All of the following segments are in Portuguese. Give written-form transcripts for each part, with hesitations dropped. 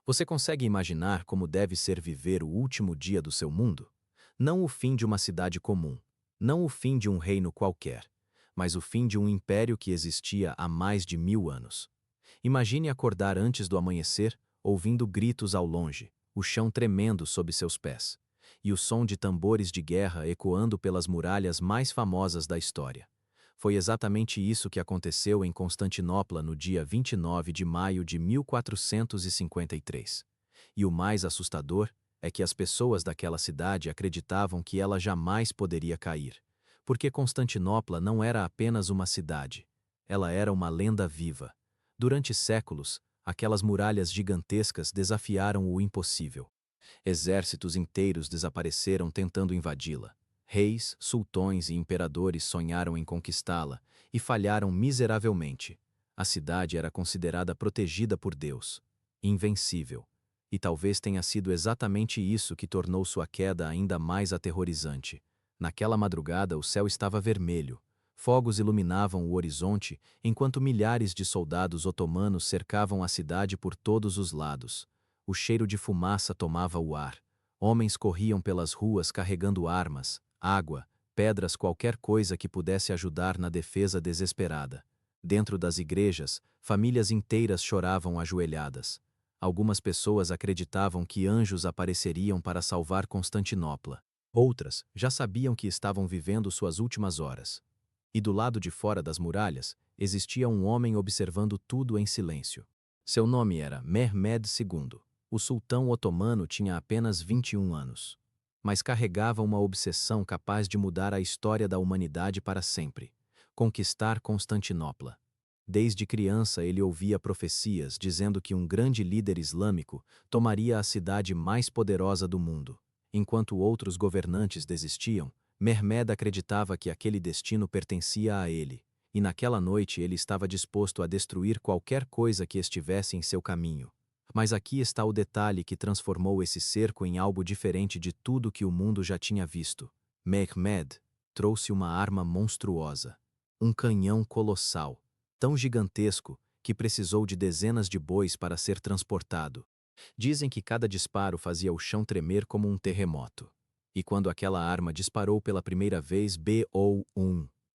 Você consegue imaginar como deve ser viver o último dia do seu mundo? Não o fim de uma cidade comum, não o fim de um reino qualquer, mas o fim de um império que existia há mais de 1000 anos. Imagine acordar antes do amanhecer, ouvindo gritos ao longe, o chão tremendo sob seus pés, e o som de tambores de guerra ecoando pelas muralhas mais famosas da história. Foi exatamente isso que aconteceu em Constantinopla no dia 29 de maio de 1453. E o mais assustador é que as pessoas daquela cidade acreditavam que ela jamais poderia cair, porque Constantinopla não era apenas uma cidade, ela era uma lenda viva. Durante séculos, aquelas muralhas gigantescas desafiaram o impossível. Exércitos inteiros desapareceram tentando invadi-la. Reis, sultões e imperadores sonharam em conquistá-la e falharam miseravelmente. A cidade era considerada protegida por Deus, invencível. E talvez tenha sido exatamente isso que tornou sua queda ainda mais aterrorizante. Naquela madrugada, o céu estava vermelho. Fogos iluminavam o horizonte enquanto milhares de soldados otomanos cercavam a cidade por todos os lados. O cheiro de fumaça tomava o ar. Homens corriam pelas ruas carregando armas, água, pedras, qualquer coisa que pudesse ajudar na defesa desesperada. Dentro das igrejas, famílias inteiras choravam ajoelhadas. Algumas pessoas acreditavam que anjos apareceriam para salvar Constantinopla. Outras já sabiam que estavam vivendo suas últimas horas. E do lado de fora das muralhas, existia um homem observando tudo em silêncio. Seu nome era Mehmed II. O sultão otomano tinha apenas 21 anos, mas carregava uma obsessão capaz de mudar a história da humanidade para sempre: conquistar Constantinopla. Desde criança ele ouvia profecias dizendo que um grande líder islâmico tomaria a cidade mais poderosa do mundo. Enquanto outros governantes desistiam, Mehmed acreditava que aquele destino pertencia a ele, e naquela noite ele estava disposto a destruir qualquer coisa que estivesse em seu caminho. Mas aqui está o detalhe que transformou esse cerco em algo diferente de tudo que o mundo já tinha visto. Mehmed trouxe uma arma monstruosa, um canhão colossal, tão gigantesco que precisou de dezenas de bois para ser transportado. Dizem que cada disparo fazia o chão tremer como um terremoto. E quando aquela arma disparou pela primeira vez,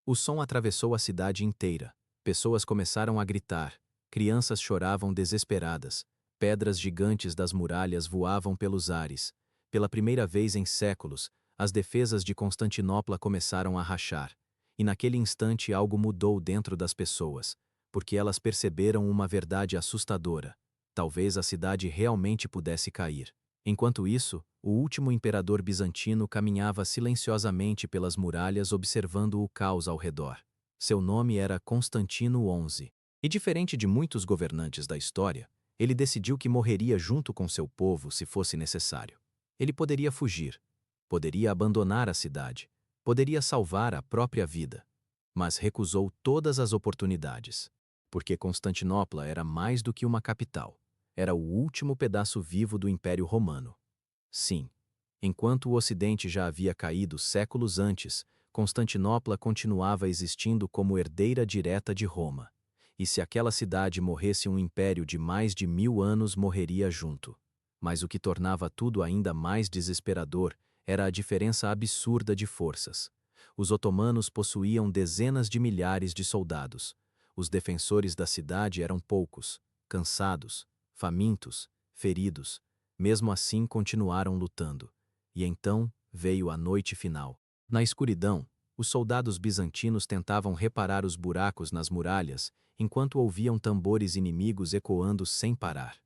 o som atravessou a cidade inteira. Pessoas começaram a gritar, crianças choravam desesperadas. Pedras gigantes das muralhas voavam pelos ares. Pela primeira vez em séculos, as defesas de Constantinopla começaram a rachar. E naquele instante algo mudou dentro das pessoas, porque elas perceberam uma verdade assustadora. Talvez a cidade realmente pudesse cair. Enquanto isso, o último imperador bizantino caminhava silenciosamente pelas muralhas observando o caos ao redor. Seu nome era Constantino XI. E diferente de muitos governantes da história, ele decidiu que morreria junto com seu povo se fosse necessário. Ele poderia fugir, poderia abandonar a cidade, poderia salvar a própria vida, mas recusou todas as oportunidades, porque Constantinopla era mais do que uma capital, era o último pedaço vivo do Império Romano. Sim, enquanto o Ocidente já havia caído séculos antes, Constantinopla continuava existindo como herdeira direta de Roma. E se aquela cidade morresse, um império de mais de 1000 anos morreria junto. Mas o que tornava tudo ainda mais desesperador era a diferença absurda de forças. Os otomanos possuíam dezenas de milhares de soldados. Os defensores da cidade eram poucos, cansados, famintos, feridos. Mesmo assim continuaram lutando. E então veio a noite final. Na escuridão, os soldados bizantinos tentavam reparar os buracos nas muralhas, enquanto ouviam tambores inimigos ecoando sem parar.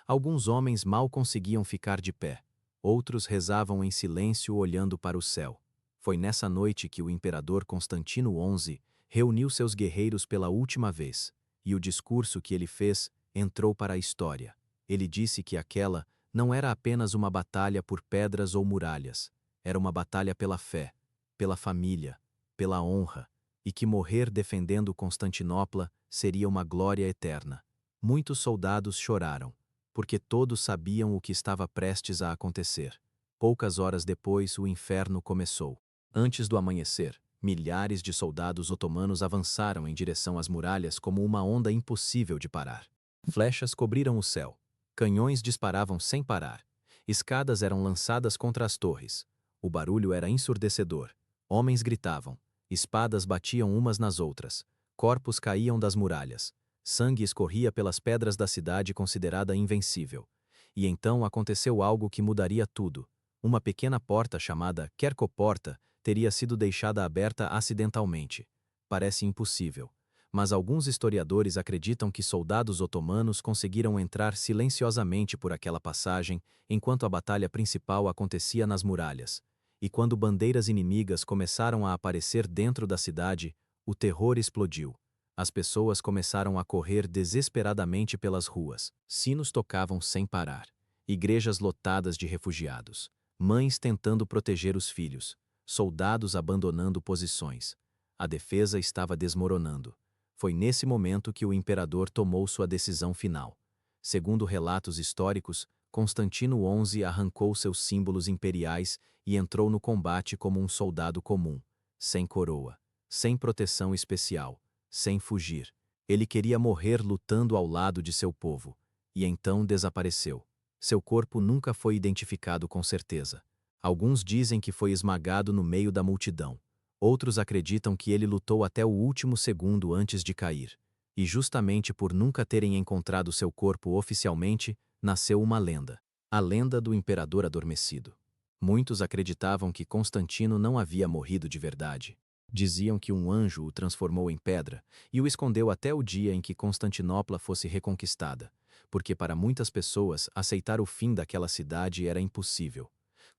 Alguns homens mal conseguiam ficar de pé, outros rezavam em silêncio olhando para o céu. Foi nessa noite que o imperador Constantino XI reuniu seus guerreiros pela última vez, e o discurso que ele fez entrou para a história. Ele disse que aquela não era apenas uma batalha por pedras ou muralhas, era uma batalha pela fé, pela família, pela honra, e que morrer defendendo Constantinopla seria uma glória eterna. Muitos soldados choraram, porque todos sabiam o que estava prestes a acontecer. Poucas horas depois, o inferno começou. Antes do amanhecer, milhares de soldados otomanos avançaram em direção às muralhas como uma onda impossível de parar. Flechas cobriram o céu. Canhões disparavam sem parar. Escadas eram lançadas contra as torres. O barulho era ensurdecedor. Homens gritavam. Espadas batiam umas nas outras. Corpos caíam das muralhas. Sangue escorria pelas pedras da cidade considerada invencível. E então aconteceu algo que mudaria tudo. Uma pequena porta chamada Quercoporta teria sido deixada aberta acidentalmente. Parece impossível. Mas alguns historiadores acreditam que soldados otomanos conseguiram entrar silenciosamente por aquela passagem enquanto a batalha principal acontecia nas muralhas. E quando bandeiras inimigas começaram a aparecer dentro da cidade, o terror explodiu. As pessoas começaram a correr desesperadamente pelas ruas. Sinos tocavam sem parar. Igrejas lotadas de refugiados. Mães tentando proteger os filhos. Soldados abandonando posições. A defesa estava desmoronando. Foi nesse momento que o imperador tomou sua decisão final. Segundo relatos históricos, Constantino XI arrancou seus símbolos imperiais e entrou no combate como um soldado comum, sem coroa, sem proteção especial, sem fugir. Ele queria morrer lutando ao lado de seu povo, e então desapareceu. Seu corpo nunca foi identificado com certeza. Alguns dizem que foi esmagado no meio da multidão. Outros acreditam que ele lutou até o último segundo antes de cair. E justamente por nunca terem encontrado seu corpo oficialmente, nasceu uma lenda. A lenda do imperador adormecido. Muitos acreditavam que Constantino não havia morrido de verdade. Diziam que um anjo o transformou em pedra e o escondeu até o dia em que Constantinopla fosse reconquistada, porque para muitas pessoas aceitar o fim daquela cidade era impossível.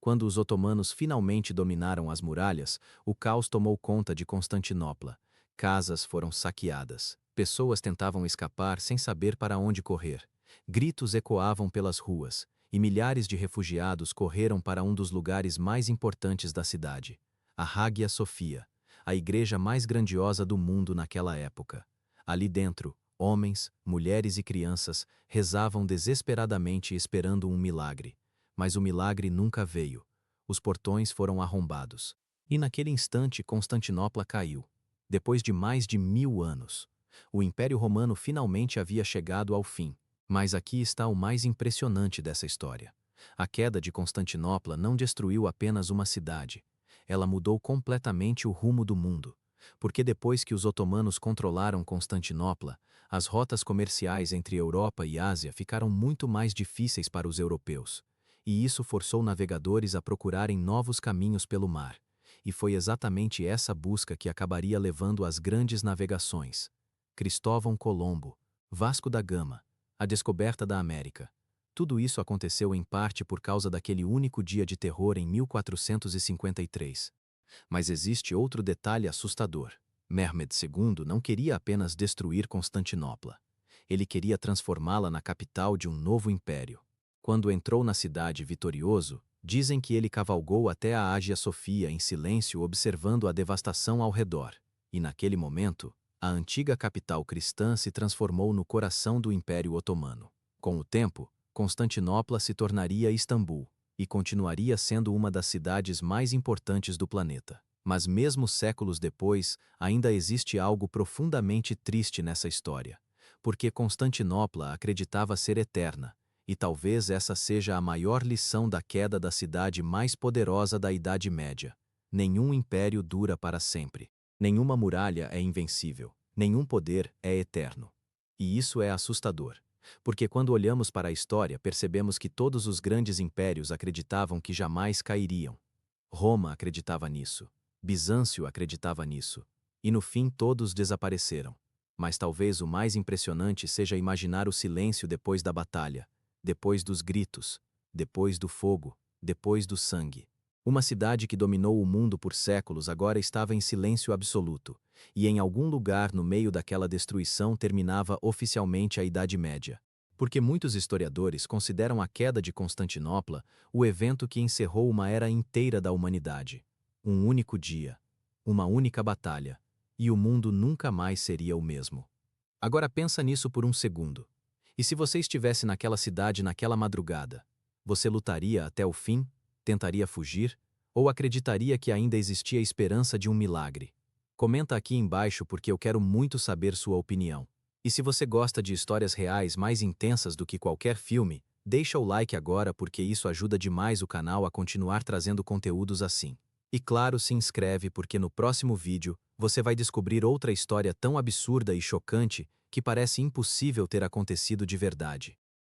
Quando os otomanos finalmente dominaram as muralhas, o caos tomou conta de Constantinopla. Casas foram saqueadas. Pessoas tentavam escapar sem saber para onde correr. Gritos ecoavam pelas ruas, e milhares de refugiados correram para um dos lugares mais importantes da cidade, a Hagia Sophia, a igreja mais grandiosa do mundo naquela época. Ali dentro, homens, mulheres e crianças rezavam desesperadamente esperando um milagre. Mas o milagre nunca veio. Os portões foram arrombados. E naquele instante Constantinopla caiu. Depois de mais de 1000 anos. O Império Romano finalmente havia chegado ao fim. Mas aqui está o mais impressionante dessa história. A queda de Constantinopla não destruiu apenas uma cidade. Ela mudou completamente o rumo do mundo. Porque depois que os otomanos controlaram Constantinopla, as rotas comerciais entre Europa e Ásia ficaram muito mais difíceis para os europeus. E isso forçou navegadores a procurarem novos caminhos pelo mar. E foi exatamente essa busca que acabaria levando às grandes navegações. Cristóvão Colombo, Vasco da Gama, a descoberta da América. Tudo isso aconteceu em parte por causa daquele único dia de terror em 1453. Mas existe outro detalhe assustador. Mehmed II não queria apenas destruir Constantinopla. Ele queria transformá-la na capital de um novo império. Quando entrou na cidade vitorioso, dizem que ele cavalgou até a Hagia Sophia em silêncio observando a devastação ao redor. E naquele momento, a antiga capital cristã se transformou no coração do Império Otomano. Com o tempo, Constantinopla se tornaria Istambul, e continuaria sendo uma das cidades mais importantes do planeta. Mas mesmo séculos depois, ainda existe algo profundamente triste nessa história. Porque Constantinopla acreditava ser eterna, e talvez essa seja a maior lição da queda da cidade mais poderosa da Idade Média. Nenhum império dura para sempre. Nenhuma muralha é invencível. Nenhum poder é eterno. E isso é assustador. Porque quando olhamos para a história, percebemos que todos os grandes impérios acreditavam que jamais cairiam. Roma acreditava nisso. Bizâncio acreditava nisso. E no fim todos desapareceram. Mas talvez o mais impressionante seja imaginar o silêncio depois da batalha. Depois dos gritos, depois do fogo, depois do sangue. Uma cidade que dominou o mundo por séculos agora estava em silêncio absoluto, e em algum lugar no meio daquela destruição terminava oficialmente a Idade Média. Porque muitos historiadores consideram a queda de Constantinopla o evento que encerrou uma era inteira da humanidade. Um único dia, uma única batalha, e o mundo nunca mais seria o mesmo. Agora pensa nisso por um segundo. E se você estivesse naquela cidade naquela madrugada, você lutaria até o fim? Tentaria fugir? Ou acreditaria que ainda existia esperança de um milagre? Comenta aqui embaixo porque eu quero muito saber sua opinião. E se você gosta de histórias reais mais intensas do que qualquer filme, deixa o like agora porque isso ajuda demais o canal a continuar trazendo conteúdos assim. E claro, se inscreve porque no próximo vídeo você vai descobrir outra história tão absurda e chocante que parece impossível ter acontecido de verdade.